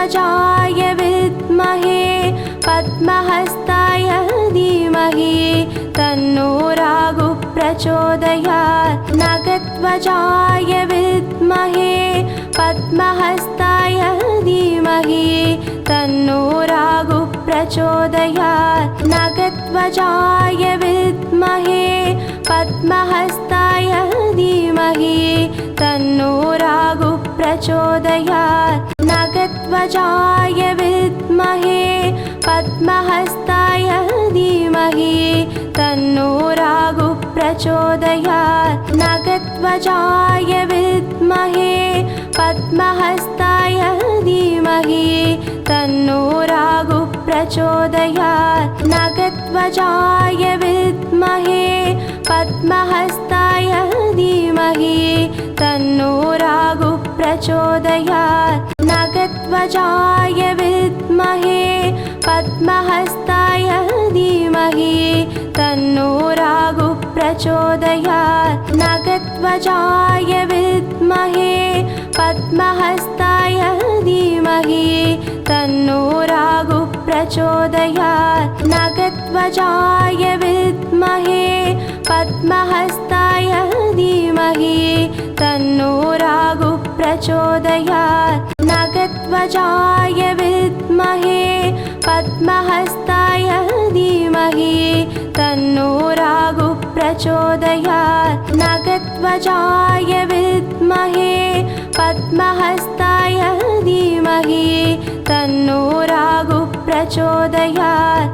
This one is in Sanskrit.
नगध्वजाय विद्महे पद्महस्ताय धीमहि तन्नो राहुः प्रचोदयात्। नगध्वजाय विद्महे पद्महस्ताय धीमहि तन्नो राहुः प्रचोदयात्। नगध्वजाय विद्महे पद्महस्ताय धीमहि तन्नो राहुः प्रचोदयात्। नगध्वजाय विद्महे पद्महस्ताय धीमहि तन्नो राहुः प्रचोदयात्। नगध्वजाय विद्महे पद्महस्ताय धीमहि तन्नो राहुः प्रचोदयात्। नगध्वजाय विद्महे पद्महस्ताय धीमहि तन्नो राहुः प्रचोदयात्। नगध्वजाय विद्महे पद्महस्ताय धीमहि तन्नो राहुः प्रचोदयात्। नगध्वजाय विद्महे पद्महस्ताय धीमहि तन्नो राहुः प्रचोदयात्। नगध्वजाय विद्महे पद्महस्ताय धीमहि तन्नो राहुः प्रचोदयात्। नगध्वजाय विद्महे पद्महस्ताय धीमहि तन्नो राहुः प्रचोदयात्। नगध्वजाय विद्महे पद्महस्ताय धीमहि तन्नो राहुः प्रचोदयात्।